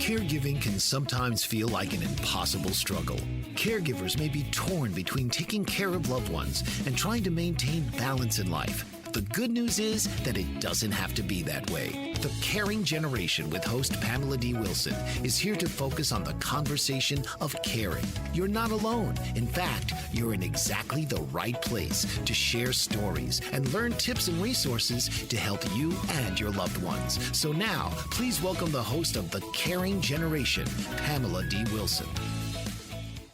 Caregiving can sometimes feel like an impossible struggle. Caregivers may be torn between taking care of loved ones and trying to maintain balance in life. The good news is that it doesn't have to be that way. The Caring Generation with host Pamela D Wilson is here to focus on the conversation of caring. You're not alone. In fact, you're in exactly the right place to share stories and learn tips and resources to help you and your loved ones. So now, please welcome the host of The Caring Generation, Pamela D Wilson.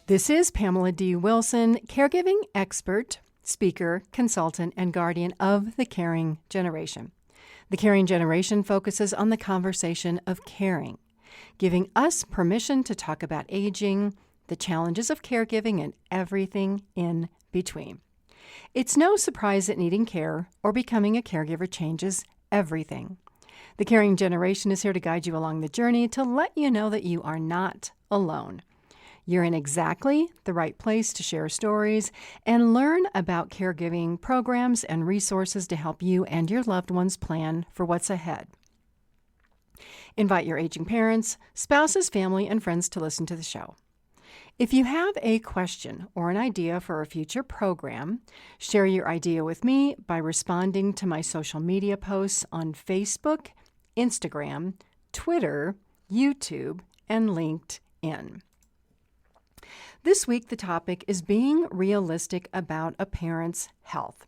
This is Pamela D Wilson, caregiving expert, speaker, consultant, and guardian of the Caring Generation. The Caring Generation focuses on the conversation of caring, giving us permission to talk about aging, the challenges of caregiving, and everything in between. It's no surprise that needing care or becoming a caregiver changes everything. The Caring Generation is here to guide you along the journey to let you know that you are not alone. You're in exactly the right place to share stories and learn about caregiving programs and resources to help you and your loved ones plan for what's ahead. Invite your aging parents, spouses, family, and friends to listen to the show. If you have a question or an idea for a future program, share your idea with me by responding to my social media posts on Facebook, Instagram, Twitter, YouTube, and LinkedIn. This week, the topic is being realistic about a parent's health.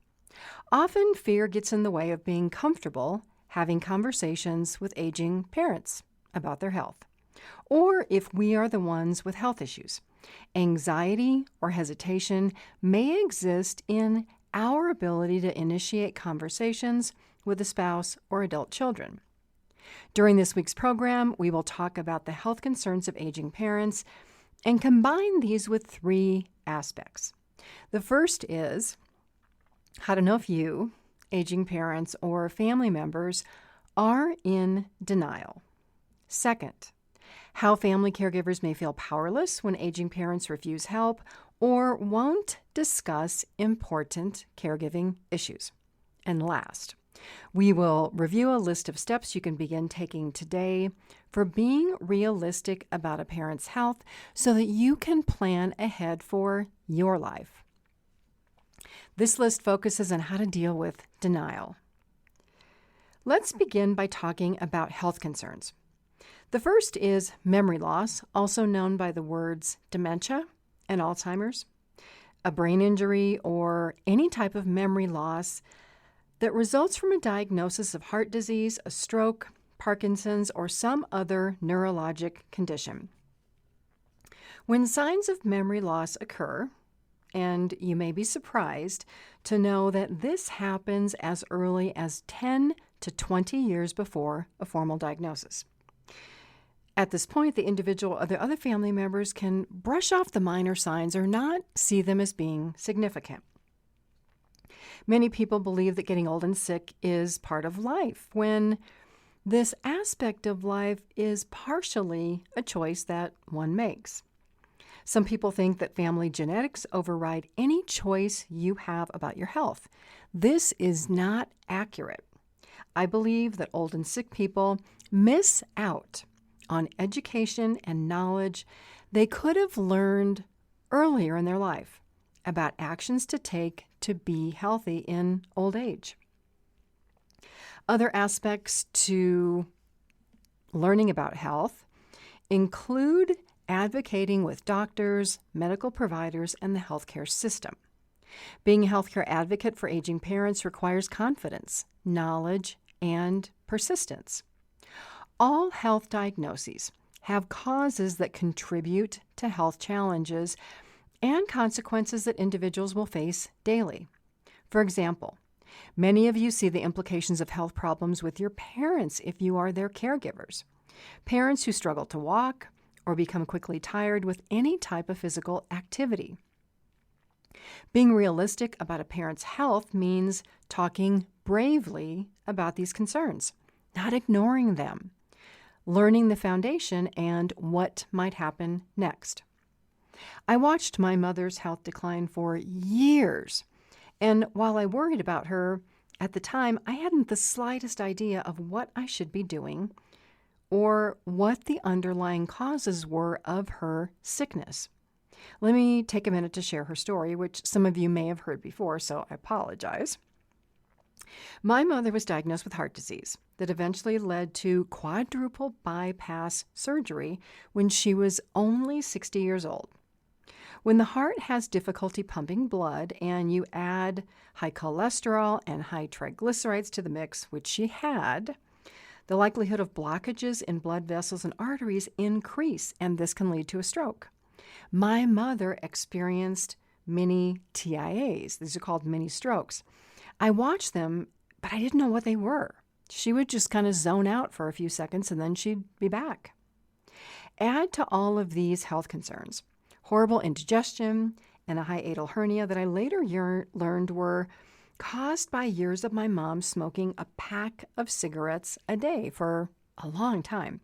Often, fear gets in the way of being comfortable having conversations with aging parents about their health, or if we are the ones with health issues. Anxiety or hesitation may exist in our ability to initiate conversations with a spouse or adult children. During this week's program, we will talk about the health concerns of aging parents and combine these with three aspects. The first is how to know if you, aging parents, or family members are in denial. Second, how family caregivers may feel powerless when aging parents refuse help or won't discuss important caregiving issues. And last, we will review a list of steps you can begin taking today for being realistic about a parent's health so that you can plan ahead for your life. This list focuses on how to deal with denial. Let's begin by talking about health concerns. The first is memory loss, also known by the words dementia and Alzheimer's, a brain injury, or any type of memory loss that results from a diagnosis of heart disease, a stroke, Parkinson's, or some other neurologic condition. When signs of memory loss occur, and you may be surprised to know that this happens as early as 10 to 20 years before a formal diagnosis. At this point, the individual or the other family members can brush off the minor signs or not see them as being significant. Many people believe that getting old and sick is part of life, when this aspect of life is partially a choice that one makes. Some people think that family genetics override any choice you have about your health. This is not accurate. I believe that old and sick people miss out on education and knowledge they could have learned earlier in their life about actions to take to be healthy in old age. Other aspects to learning about health include advocating with doctors, medical providers, and the healthcare system. Being a healthcare advocate for aging parents requires confidence, knowledge, and persistence. All health diagnoses have causes that contribute to health challenges and consequences that individuals will face daily. For example, many of you see the implications of health problems with your parents if you are their caregivers. Parents who struggle to walk or become quickly tired with any type of physical activity. Being realistic about a parent's health means talking bravely about these concerns, not ignoring them, learning the foundation and what might happen next. I watched my mother's health decline for years, and while I worried about her, at the time I hadn't the slightest idea of what I should be doing or what the underlying causes were of her sickness. Let me take a minute to share her story, which some of you may have heard before, so I apologize. My mother was diagnosed with heart disease that eventually led to quadruple bypass surgery when she was only 60 years old. When the heart has difficulty pumping blood and you add high cholesterol and high triglycerides to the mix, which she had, the likelihood of blockages in blood vessels and arteries increase, and this can lead to a stroke. My mother experienced mini TIAs. These are called mini strokes. I watched them, but I didn't know what they were. She would just kind of zone out for a few seconds and then she'd be back. Add to all of these health concerns horrible indigestion and a hiatal hernia that I later learned were caused by years of my mom smoking a pack of cigarettes a day for a long time.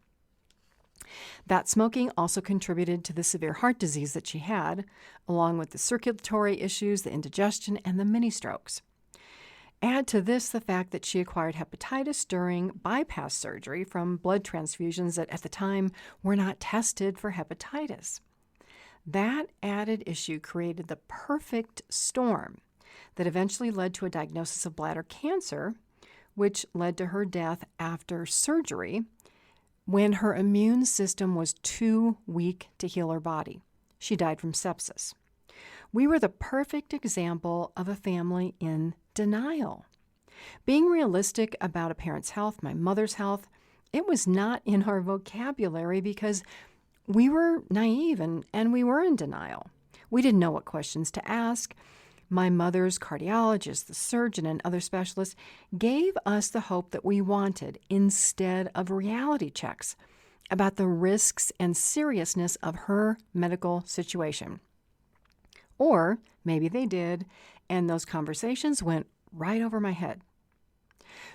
That smoking also contributed to the severe heart disease that she had, along with the circulatory issues, the indigestion, and the mini strokes. Add to this the fact that she acquired hepatitis during bypass surgery from blood transfusions that at the time were not tested for hepatitis. That added issue created the perfect storm that eventually led to a diagnosis of bladder cancer, which led to her death after surgery when her immune system was too weak to heal her body. She died from sepsis. We were the perfect example of a family in denial. Being realistic about a parent's health, my mother's health, it was not in our vocabulary because we were naive and we were in denial. We didn't know what questions to ask. My mother's cardiologist, the surgeon, and other specialists gave us the hope that we wanted instead of reality checks about the risks and seriousness of her medical situation. Or maybe they did, and those conversations went right over my head.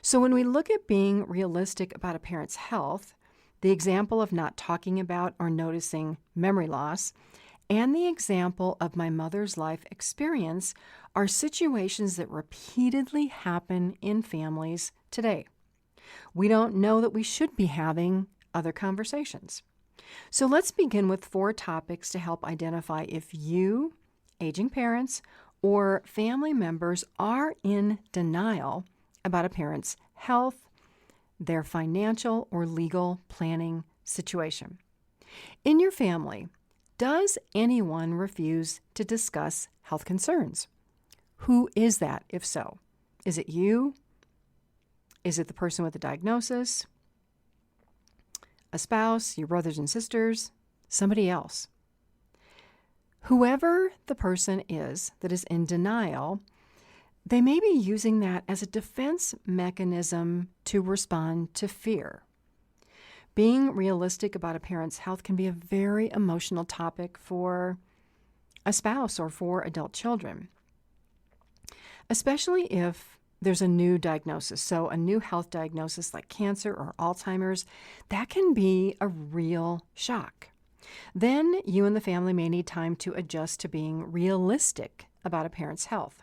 So when we look at being realistic about a parent's health, the example of not talking about or noticing memory loss, and the example of my mother's life experience are situations that repeatedly happen in families today. We don't know that we should be having other conversations. So let's begin with 4 topics to help identify if you, aging parents, or family members are in denial about a parent's health, their financial or legal planning situation. In your family, does anyone refuse to discuss health concerns? Who is that, if so? Is it you? Is it the person with the diagnosis? A spouse, your brothers and sisters, somebody else? Whoever the person is that is in denial, they may be using that as a defense mechanism to respond to fear. Being realistic about a parent's health can be a very emotional topic for a spouse or for adult children, especially if there's a new diagnosis. So a new health diagnosis like cancer or Alzheimer's, that can be a real shock. Then you and the family may need time to adjust to being realistic about a parent's health.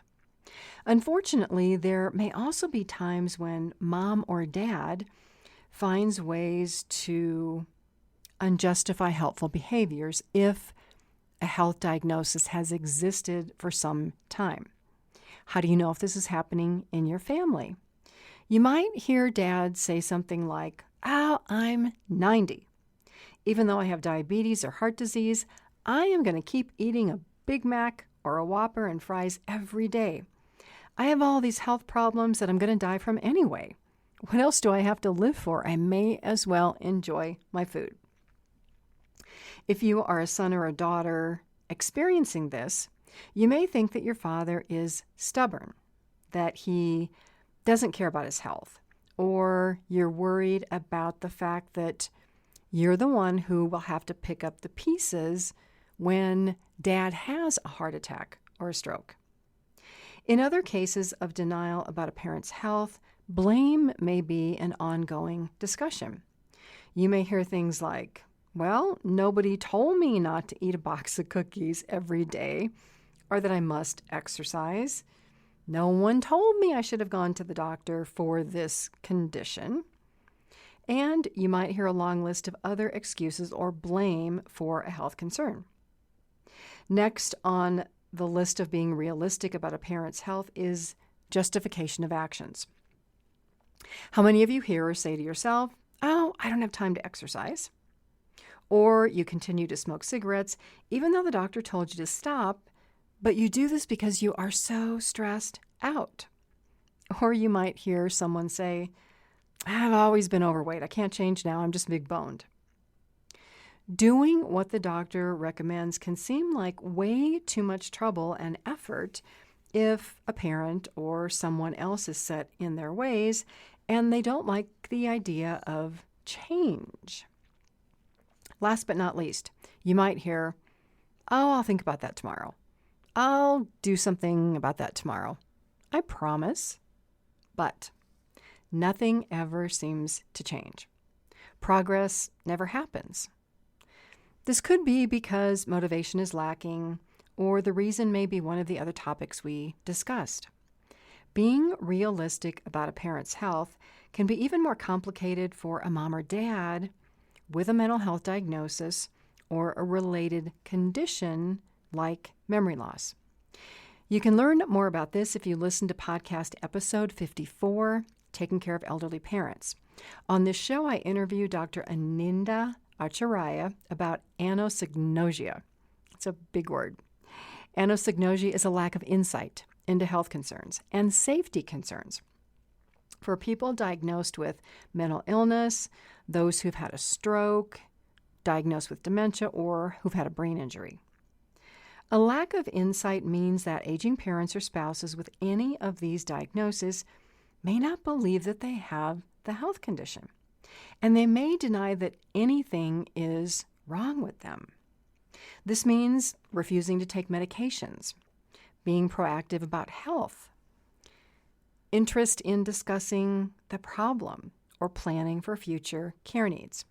Unfortunately, there may also be times when mom or dad finds ways to unjustify helpful behaviors if a health diagnosis has existed for some time. How do you know if this is happening in your family? You might hear dad say something like, "Oh, I'm 90. Even though I have diabetes or heart disease, I am going to keep eating a Big Mac or a Whopper and fries every day. I have all these health problems that I'm going to die from anyway. What else do I have to live for? I may as well enjoy my food." If you are a son or a daughter experiencing this, you may think that your father is stubborn, that he doesn't care about his health, or you're worried about the fact that you're the one who will have to pick up the pieces when dad has a heart attack or a stroke. In other cases of denial about a parent's health, blame may be an ongoing discussion. You may hear things like, "Well, nobody told me not to eat a box of cookies every day, or that I must exercise. No one told me I should have gone to the doctor for this condition." And you might hear a long list of other excuses or blame for a health concern. Next on the list of being realistic about a parent's health is justification of actions. How many of you hear or say to yourself, "Oh, I don't have time to exercise"? Or you continue to smoke cigarettes even though the doctor told you to stop, but you do this because you are so stressed out. Or you might hear someone say, "I've always been overweight. I can't change now. I'm just big boned." Doing what the doctor recommends can seem like way too much trouble and effort if a parent or someone else is set in their ways and they don't like the idea of change. Last but not least, you might hear, "Oh, I'll think about that tomorrow. I'll do something about that tomorrow. I promise." But nothing ever seems to change. Progress never happens. This could be because motivation is lacking, or the reason may be one of the other topics we discussed. Being realistic about a parent's health can be even more complicated for a mom or dad with a mental health diagnosis or a related condition like memory loss. You can learn more about this if you listen to podcast episode 54, Taking Care of Elderly Parents. On this show, I interview Dr. Aninda Acharya about anosognosia. It's a big word. Anosognosia is a lack of insight into health concerns and safety concerns for people diagnosed with mental illness, those who've had a stroke, diagnosed with dementia, or who've had a brain injury. A lack of insight means that aging parents or spouses with any of these diagnoses may not believe that they have the health condition, and they may deny that anything is wrong with them. This means refusing to take medications, being proactive about health, interest in discussing the problem or planning for future care needs.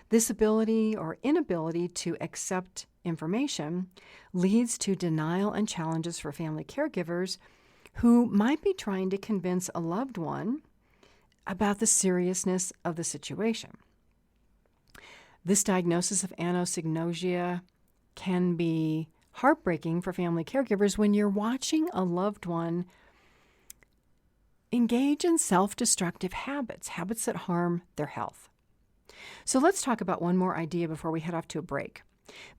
This ability or inability to accept information leads to denial and challenges for family caregivers who might be trying to convince a loved one about the seriousness of the situation. This diagnosis of anosognosia can be heartbreaking for family caregivers when you're watching a loved one engage in self-destructive habits that harm their health. So let's talk about one more idea before we head off to a break.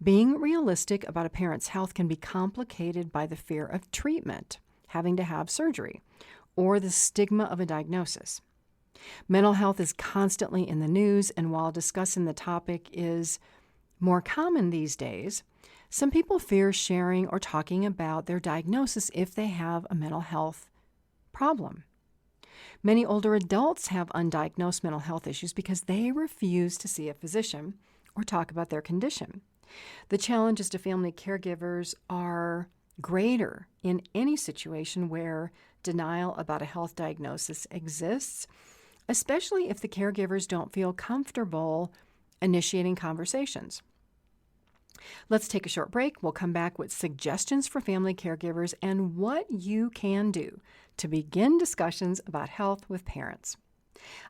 Being realistic about a parent's health can be complicated by the fear of treatment, having to have surgery, or the stigma of a diagnosis. Mental health is constantly in the news, and while discussing the topic is more common these days, some people fear sharing or talking about their diagnosis if they have a mental health problem. Many older adults have undiagnosed mental health issues because they refuse to see a physician or talk about their condition. The challenges to family caregivers are greater in any situation where denial about a health diagnosis exists, especially if the caregivers don't feel comfortable initiating conversations. Let's take a short break. We'll come back with suggestions for family caregivers and what you can do to begin discussions about health with parents.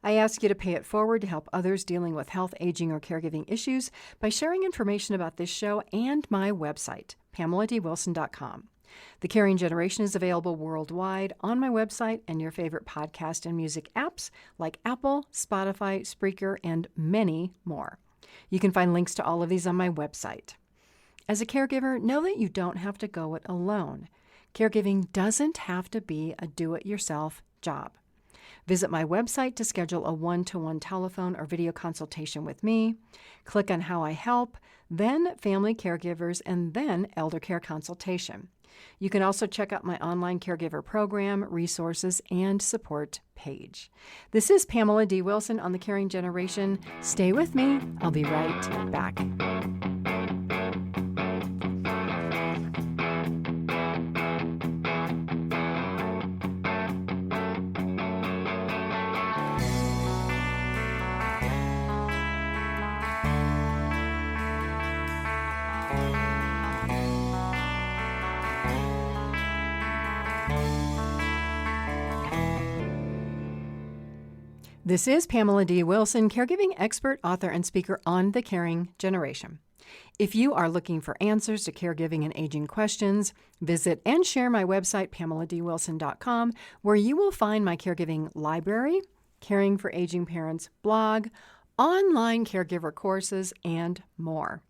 I ask you to pay it forward to help others dealing with health, aging, or caregiving issues by sharing information about this show and my website, PamelaDWilson.com. The Caring Generation is available worldwide on my website and your favorite podcast and music apps like Apple, Spotify, Spreaker, and many more. You can find links to all of these on my website. As a caregiver, know that you don't have to go it alone. Caregiving doesn't have to be a do-it-yourself job. Visit my website to schedule a one-to-one telephone or video consultation with me. Click on How I Help, then Family Caregivers, and then Elder Care Consultation. You can also check out my online caregiver program, resources, and support page. This is Pamela D. Wilson on The Caring Generation. Stay with me. I'll be right back. This is Pamela D Wilson, caregiving expert, author, and speaker on the caring generation. If you are looking for answers to caregiving and aging questions, visit and share my website, PamelaDWilson.com, where you will find my caregiving library, Caring for Aging Parents blog, online caregiver courses, and more.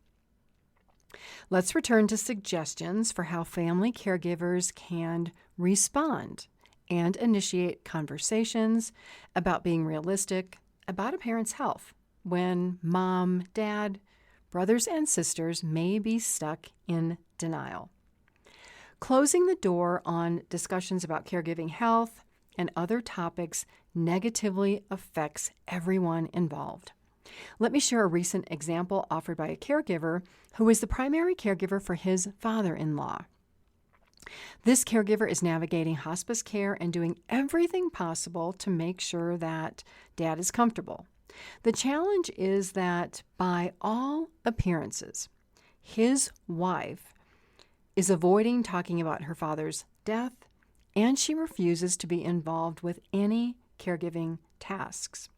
Let's return to suggestions for how family caregivers can respond and initiate conversations about being realistic about a parent's health when mom, dad, brothers, and sisters may be stuck in denial. Closing the door on discussions about caregiving health and other topics negatively affects everyone involved. Let me share a recent example offered by a caregiver who is the primary caregiver for his father-in-law. This caregiver is navigating hospice care and doing everything possible to make sure that dad is comfortable. The challenge is that, by all appearances, his wife is avoiding talking about her father's death, and she refuses to be involved with any caregiving tasks.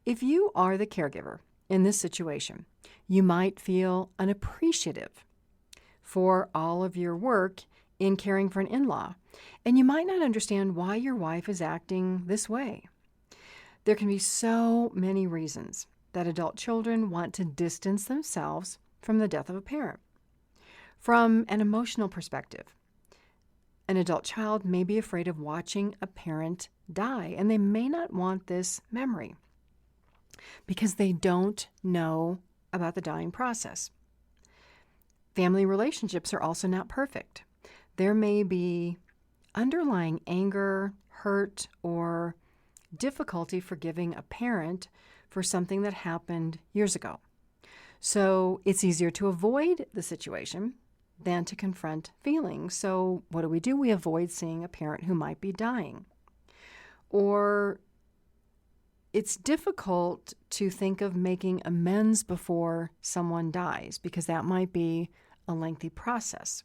If you are the caregiver in this situation, you might feel unappreciative for all of your work in caring for an in-law, and you might not understand why your wife is acting this way. There can be so many reasons that adult children want to distance themselves from the death of a parent. From an emotional perspective, an adult child may be afraid of watching a parent die, and they may not want this memory because they don't know about the dying process. Family relationships are also not perfect. There may be underlying anger, hurt, or difficulty forgiving a parent for something that happened years ago. So it's easier to avoid the situation than to confront feelings. So what do? We avoid seeing a parent who might be dying. Or it's difficult to think of making amends before someone dies because that might be a lengthy process.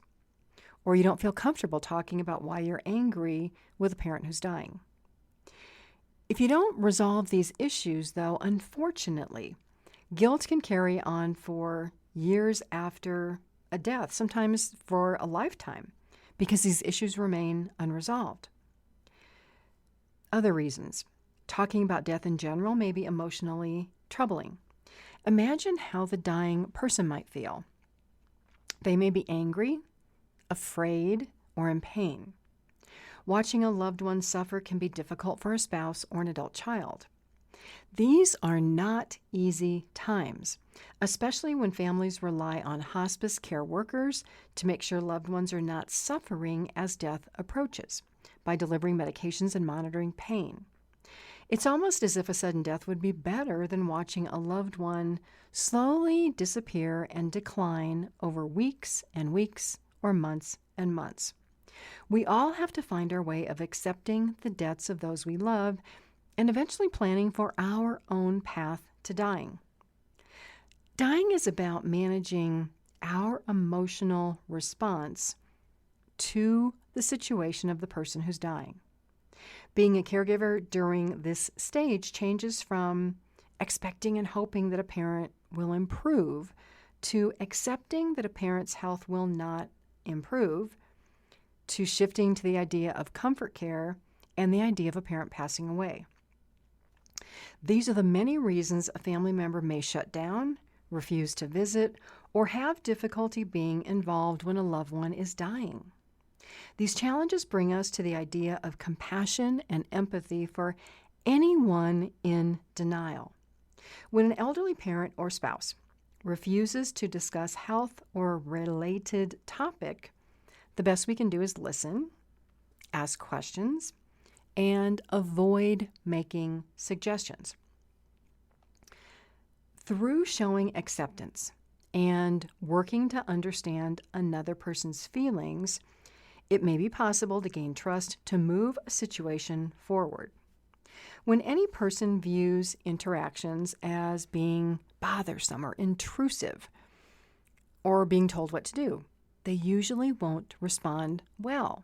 Or you don't feel comfortable talking about why you're angry with a parent who's dying. If you don't resolve these issues, though, unfortunately, guilt can carry on for years after a death, sometimes for a lifetime, because these issues remain unresolved. Other reasons. Talking about death in general may be emotionally troubling. Imagine how the dying person might feel. They may be angry, afraid, or in pain. Watching a loved one suffer can be difficult for a spouse or an adult child. These are not easy times, especially when families rely on hospice care workers to make sure loved ones are not suffering as death approaches by delivering medications and monitoring pain. It's almost as if a sudden death would be better than watching a loved one slowly disappear and decline over weeks and weeks or months and months. We all have to find our way of accepting the deaths of those we love and eventually planning for our own path to dying. Dying is about managing our emotional response to the situation of the person who's dying. Being a caregiver during this stage changes from expecting and hoping that a parent will improve to accepting that a parent's health will not improve, to shifting to the idea of comfort care and the idea of a parent passing away. These are the many reasons a family member may shut down, refuse to visit, or have difficulty being involved when a loved one is dying. These challenges bring us to the idea of compassion and empathy for anyone in denial. When an elderly parent or spouse refuses to discuss health or related topic, the best we can do is listen, ask questions, and avoid making suggestions. Through showing acceptance and working to understand another person's feelings, it may be possible to gain trust to move a situation forward. When any person views interactions as being bothersome or intrusive or being told what to do, they usually won't respond well.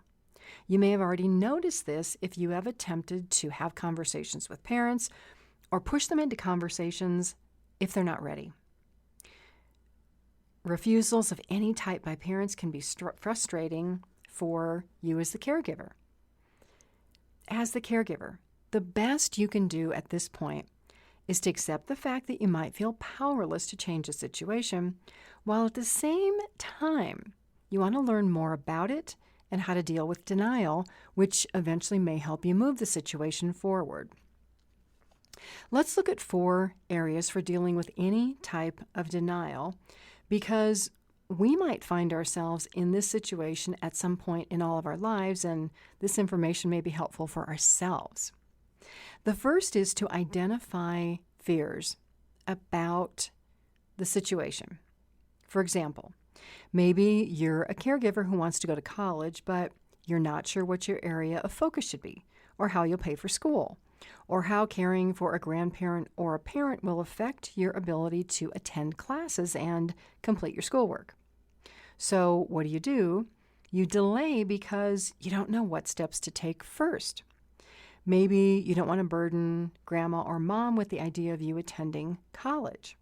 You may have already noticed this if you have attempted to have conversations with parents or push them into conversations if they're not ready. Refusals of any type by parents can be frustrating for you as the caregiver. As the caregiver, the best you can do at this point is to accept the fact that you might feel powerless to change the situation, while at the same time, you want to learn more about it and how to deal with denial, which eventually may help you move the situation forward. Let's look at 4 areas for dealing with any type of denial, because we might find ourselves in this situation at some point in all of our lives, and this information may be helpful for ourselves. The first is to identify fears about the situation. For example, maybe you're a caregiver who wants to go to college, but you're not sure what your area of focus should be, or how you'll pay for school, or how caring for a grandparent or a parent will affect your ability to attend classes and complete your schoolwork. So what do? You delay because you don't know what steps to take first. Maybe you don't want to burden grandma or mom with the idea of you attending college.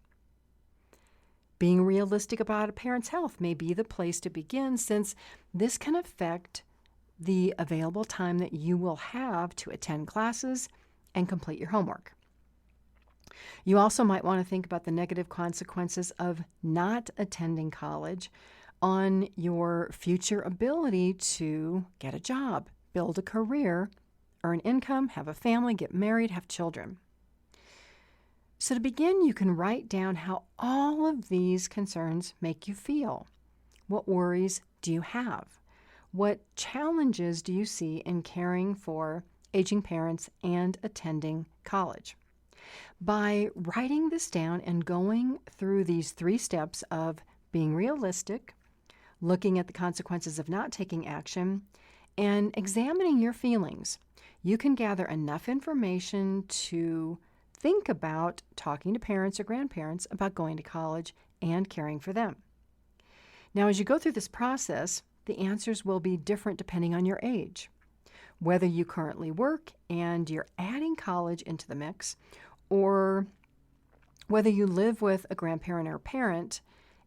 Being realistic about a parent's health may be the place to begin, since this can affect the available time that you will have to attend classes and complete your homework. You also might want to think about the negative consequences of not attending college on your future ability to get a job, build a career, earn income, have a family, get married, have children. So to begin, you can write down how all of these concerns make you feel. What worries do you have? What challenges do you see in caring for aging parents and attending college? By writing this down and going through these 3 steps of being realistic, looking at the consequences of not taking action, and examining your feelings, you can gather enough information to think about talking to parents or grandparents about going to college and caring for them. Now, as you go through this process, the answers will be different depending on your age. Whether you currently work and you're adding college into the mix, or whether you live with a grandparent or parent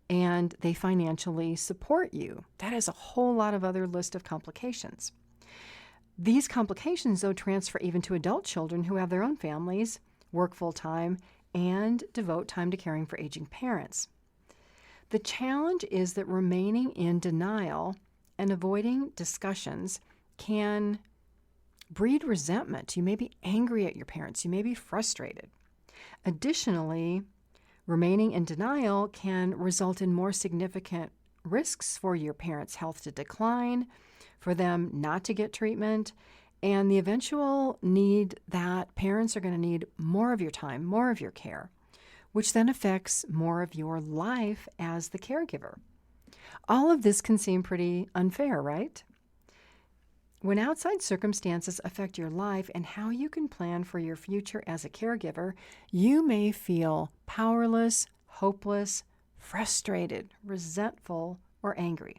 and they financially support you. That is a whole lot of other list of complications. These complications, though, transfer even to adult children who have their own families, work full-time, and devote time to caring for aging parents. The challenge is that remaining in denial and avoiding discussions can breed resentment. You may be angry at your parents. You may be frustrated. Additionally, remaining in denial can result in more significant risks for your parents' health to decline, for them not to get treatment, and the eventual need that parents are going to need more of your time, more of your care, which then affects more of your life as the caregiver. All of this can seem pretty unfair, right? When outside circumstances affect your life and how you can plan for your future as a caregiver, you may feel powerless, hopeless, frustrated, resentful, or angry.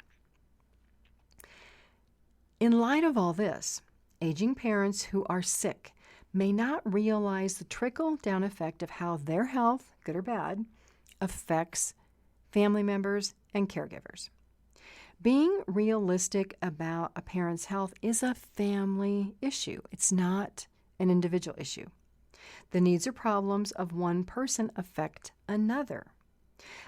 In light of all this, aging parents who are sick may not realize the trickle-down effect of how their health, good or bad, affects family members and caregivers. Being realistic about a parent's health is a family issue. It's not an individual issue. The needs or problems of one person affect another.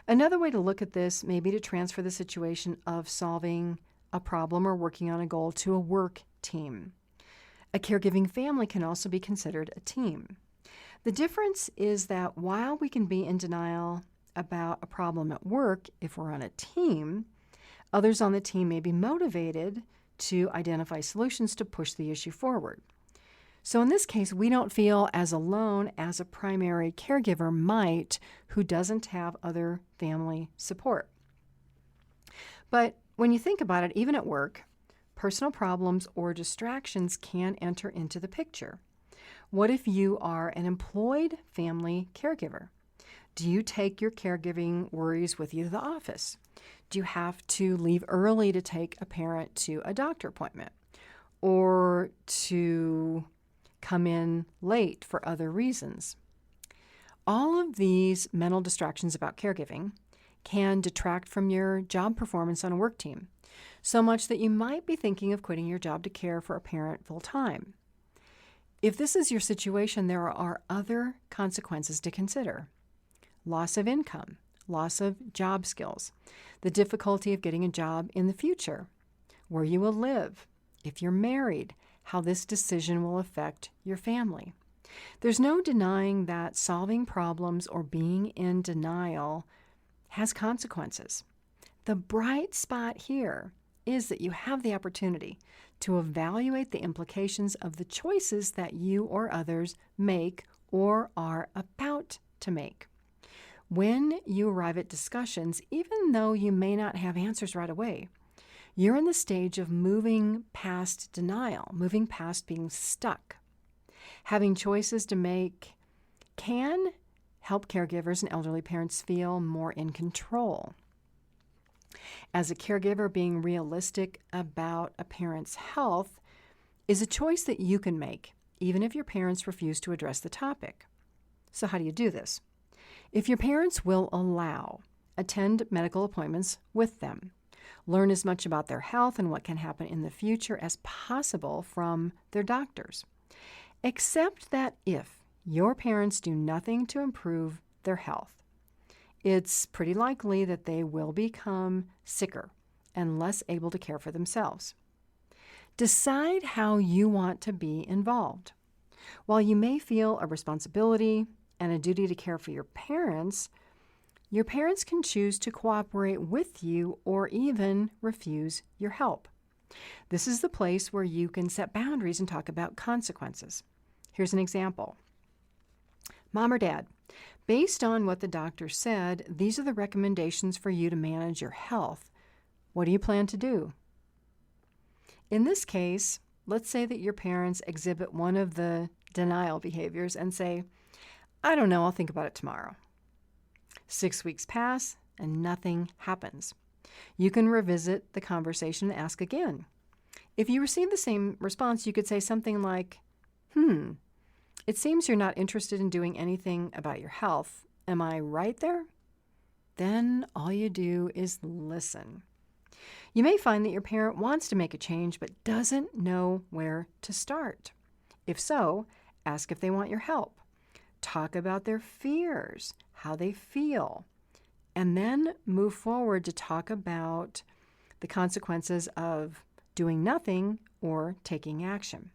Another way to look at this may be to transfer the situation of solving a problem or working on a goal to a work team. A caregiving family can also be considered a team. The difference is that while we can be in denial about a problem at work, if we're on a team, others on the team may be motivated to identify solutions to push the issue forward. So in this case, we don't feel as alone as a primary caregiver might who doesn't have other family support. But when you think about it, even at work, personal problems or distractions can enter into the picture. What if you are an employed family caregiver? Do you take your caregiving worries with you to the office? Do you have to leave early to take a parent to a doctor appointment, or to come in late for other reasons? All of these mental distractions about caregiving can detract from your job performance on a work team, so much that you might be thinking of quitting your job to care for a parent full time. If this is your situation, there are other consequences to consider: loss of income, loss of job skills, the difficulty of getting a job in the future, where you will live, if you're married, how this decision will affect your family. There's no denying that solving problems or being in denial has consequences. The bright spot here is that you have the opportunity to evaluate the implications of the choices that you or others make or are about to make. When you arrive at discussions, even though you may not have answers right away, you're in the stage of moving past denial, moving past being stuck. Having choices to make can help caregivers and elderly parents feel more in control. As a caregiver, being realistic about a parent's health is a choice that you can make, even if your parents refuse to address the topic. So how do you do this? If your parents will allow, attend medical appointments with them. Learn as much about their health and what can happen in the future as possible from their doctors. Accept that if your parents do nothing to improve their health, it's pretty likely that they will become sicker and less able to care for themselves. Decide how you want to be involved. While you may feel a responsibility and a duty to care for your parents can choose to cooperate with you or even refuse your help. This is the place where you can set boundaries and talk about consequences. Here's an example. Mom or Dad, based on what the doctor said, these are the recommendations for you to manage your health. What do you plan to do? In this case, let's say that your parents exhibit one of the denial behaviors and say, I don't know, I'll think about it tomorrow. 6 weeks pass and nothing happens. You can revisit the conversation and ask again. If you receive the same response, you could say something like, it seems you're not interested in doing anything about your health. Am I right there? Then all you do is listen. You may find that your parent wants to make a change but doesn't know where to start. If so, ask if they want your help. Talk about their fears, how they feel, and then move forward to talk about the consequences of doing nothing or taking action.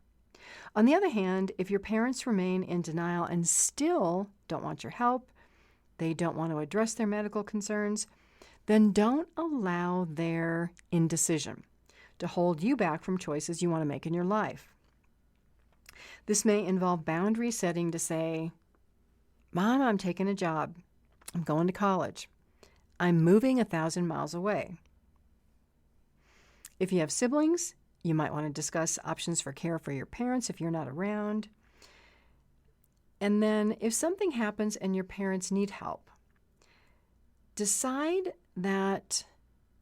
On the other hand, if your parents remain in denial and still don't want your help, they don't want to address their medical concerns, then don't allow their indecision to hold you back from choices you want to make in your life. This may involve boundary setting to say, Mom, I'm taking a job. I'm going to college. I'm moving 1,000 miles away. If you have siblings, you might want to discuss options for care for your parents if you're not around. And then if something happens and your parents need help, decide that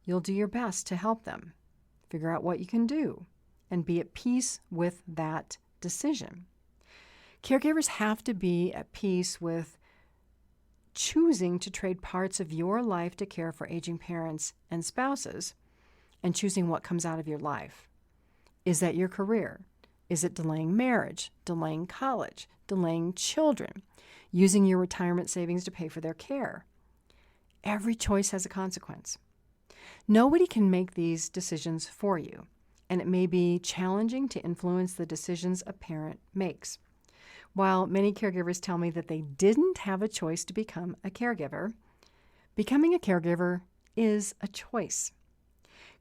you'll do your best to help them. Figure out what you can do and be at peace with that decision. Caregivers have to be at peace with choosing to trade parts of your life to care for aging parents and spouses and choosing what comes out of your life. Is that your career? Is it delaying marriage, delaying college, delaying children, using your retirement savings to pay for their care? Every choice has a consequence. Nobody can make these decisions for you, and it may be challenging to influence the decisions a parent makes. While many caregivers tell me that they didn't have a choice to become a caregiver, becoming a caregiver is a choice.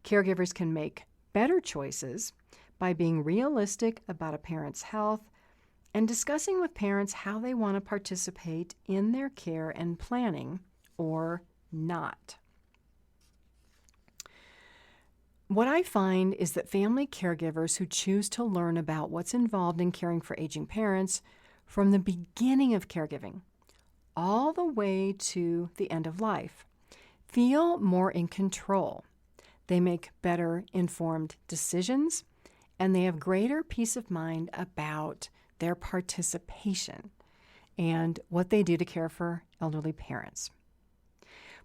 Caregivers can make better choices by being realistic about a parent's health and discussing with parents how they want to participate in their care and planning or not. What I find is that family caregivers who choose to learn about what's involved in caring for aging parents from the beginning of caregiving all the way to the end of life feel more in control. They make better informed decisions, and they have greater peace of mind about their participation. and what they do to care for elderly parents.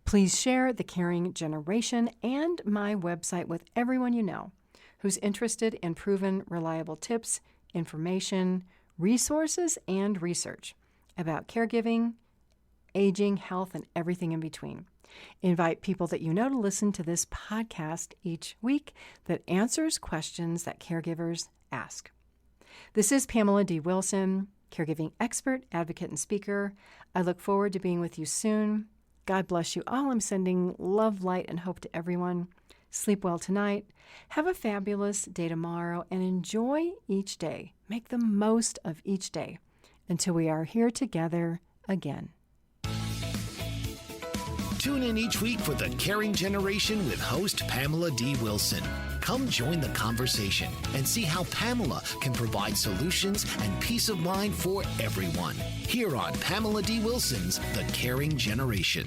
Please share The Caring Generation and my website with everyone you know who's interested in proven, reliable tips, information, resources, and research about caregiving, aging, health, and everything in between. Invite people that you know to listen to this podcast each week that answers questions that caregivers ask. This is Pamela D Wilson, caregiving expert, advocate, and speaker. I look forward to being with you soon. God bless you all. I'm sending love, light, and hope to everyone. Sleep well tonight. Have a fabulous day tomorrow, and enjoy each day. Make the most of each day until we are here together again. Tune in each week for The Caring Generation with host Pamela D. Wilson. Come join the conversation and see how Pamela can provide solutions and peace of mind for everyone. Here on Pamela D. Wilson's The Caring Generation.